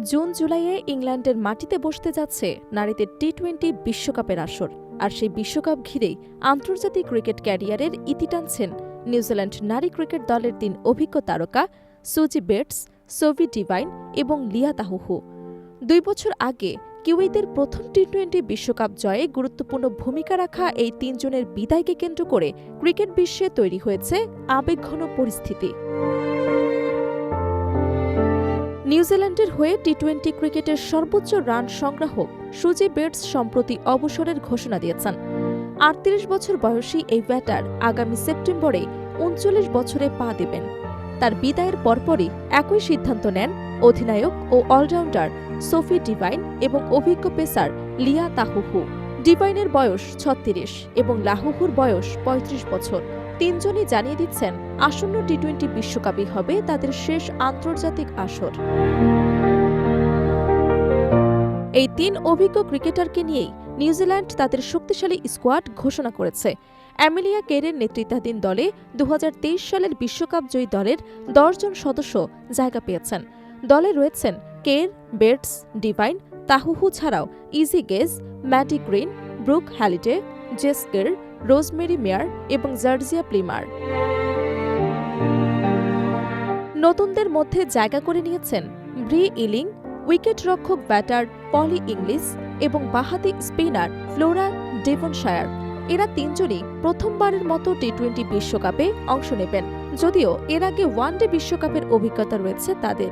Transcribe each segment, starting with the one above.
June জুলাইয়ে ইংল্যান্ডের মাটিতে বসতে যাচ্ছে নারীদের টি-20 বিশ্বকাপের আসর। আর সেই বিশ্বকাপ ঘিরেই আন্তর্জাতিক ক্রিকেট ক্যারিয়ারের ইতি টানছেন নিউজিল্যান্ড নারী ক্রিকেট দলের ৩ অভিজ্ঞ তারকা সুজি বেটস, সোভি ডিভাইন এবং লিয়া তাহুহু। ২ বছর আগে কিউইদের প্রথম টি-20 বিশ্বকাপ জয়ে গুরুত্বপূর্ণ ভূমিকা রাখা এই ৩ জনের বিদায়কে কেন্দ্র করে ক্রিকেট বিশ্বে তৈরি হয়েছে আবেগঘন পরিস্থিতি। নিউজিল্যান্ডের হয়ে টি-20 ক্রিকেটের সর্বোচ্চ রান সংগ্রাহক সুজি বেটস সম্প্রতি অবসরের ঘোষণা দিয়েছেন। ৩৮ বছর বয়সী এই ব্যাটার আগামী সেপ্টেম্বরে ৩৯ বছরে পা দেবেন। তার বিদায়ের পরপরই একই সিদ্ধান্ত নেন অধিনায়ক ও অলরাউন্ডার সোফি ডিভাইন এবং অভিজ্ঞ পেসার লিয়া তাহুহু। ডিভাইনের বয়স ৩৬ এবং লাহুহুর বয়স ৩৫ বছর। ৩ জনই জানিয়ে দিচ্ছেন আসন্ন টি-20 বিশ্বকাপই হবে তাদের শেষ আন্তর্জাতিক আসর। এই ৩ অভিজ্ঞ ক্রিকেটারকে নিয়েই নিউজিল্যান্ড তাদের শক্তিশালী স্কোয়াড ঘোষণা করেছে। অ্যামেলিয়া কেরের নেতৃত্বাধীন দলে ২০২৩ সালের বিশ্বকাপ জয়ী দলের ১০ জন সদস্য জায়গা পেয়েছেন। দলে রয়েছেন কের, বেটস, ডিভাইন, তাহুহু ছাড়াও Izzy Gaze, Maddy Green, Brooke Halliday, Jess Kerr, Rosemary Mair এবং জর্জিয়া প্লিমার। নতুনদের মধ্যে জায়গা করে নিয়েছেন ব্রি ইলিং, উইকেটরক্ষক ব্যাটার পলি ইংলিশ এবং বাঁহাতি স্পিনার ফ্লোরা ডেভনশায়ার। এরা ৩ জনই প্রথমবারের মতো টি-20 বিশ্বকাপে অংশ নেবেন, যদিও এর আগে ওয়ানডে বিশ্বকাপের অভিজ্ঞতা রয়েছে তাদের।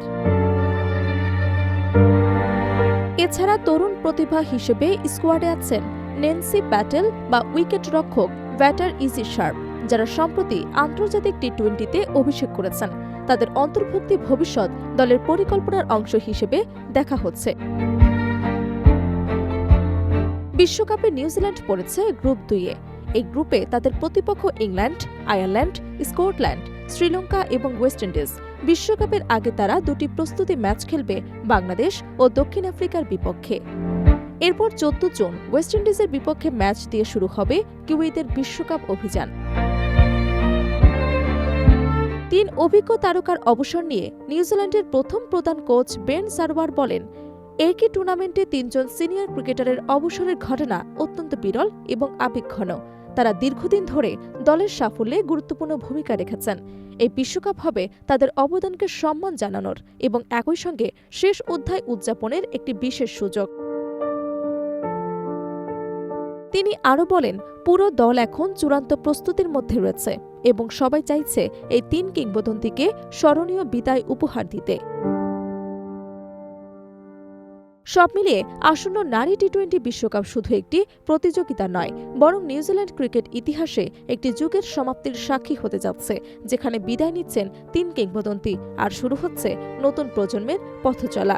এছাড়া তরুণ প্রতিভা হিসেবে স্কোয়াডে আছেন নেন্সি প্যাটেল বা উইকেটরক্ষক ব্যাটার ইজি শার্প, যারা সম্প্রতি আন্তর্জাতিক টি-20তে অভিষেক করেছেন। তাদের অন্তর্ভুক্তি ভবিষ্যৎ দলের পরিকল্পনার অংশ হিসেবে দেখা হচ্ছে। বিশ্বকাপে নিউজিল্যান্ড পড়েছে গ্রুপ ২-এ। এই গ্রুপে তাদের প্রতিপক্ষ ইংল্যান্ড, আয়ারল্যান্ড, স্কটল্যান্ড, শ্রীলঙ্কা এবং ওয়েস্ট ইন্ডিজ। বিশ্বকাপের আগে তারা ২টি প্রস্তুতি ম্যাচ খেলবে বাংলাদেশ ও দক্ষিণ আফ্রিকার বিপক্ষে। এরপর ১৪ জুন ওয়েস্ট ইন্ডিজের বিপক্ষে ম্যাচ দিয়ে শুরু হবে কিউইদের বিশ্বকাপ অভিযান। ৩ অভিজ্ঞ তারকার অবসর নিয়ে নিউজিল্যান্ডের প্রথম প্রধান কোচ বেন সারওয়ার বলেন, একই টুর্নামেন্টে ৩ জন সিনিয়র ক্রিকেটারের অবসরের ঘটনা অত্যন্ত বিরল এবং আবেগঘন। তারা দীর্ঘদিন ধরে দলের সাফল্যে গুরুত্বপূর্ণ ভূমিকা রেখেছেন। এই বিশ্বকাপ হবে তাদের অবদানকে সম্মান জানানোর এবং একই সঙ্গে শেষ অধ্যায় উদযাপনের একটি বিশেষ সুযোগ। তিনি আরও বলেন, পুরো দল এখন চূড়ান্ত প্রস্তুতির মধ্যে রয়েছে এবং সবাই চাইছে এই ৩ কিংবদন্তিকে স্মরণীয় বিদায় উপহার দিতে। সব মিলিয়ে আসন্ন নারী টি-20 বিশ্বকাপ শুধু একটি প্রতিযোগিতা নয়, বরং নিউজিল্যান্ড ক্রিকেট ইতিহাসে একটি যুগের সমাপ্তির সাক্ষী হতে যাচ্ছে, যেখানে বিদায় নিচ্ছেন ৩ কিংবদন্তি আর শুরু হচ্ছে নতুন প্রজন্মের পথচলা।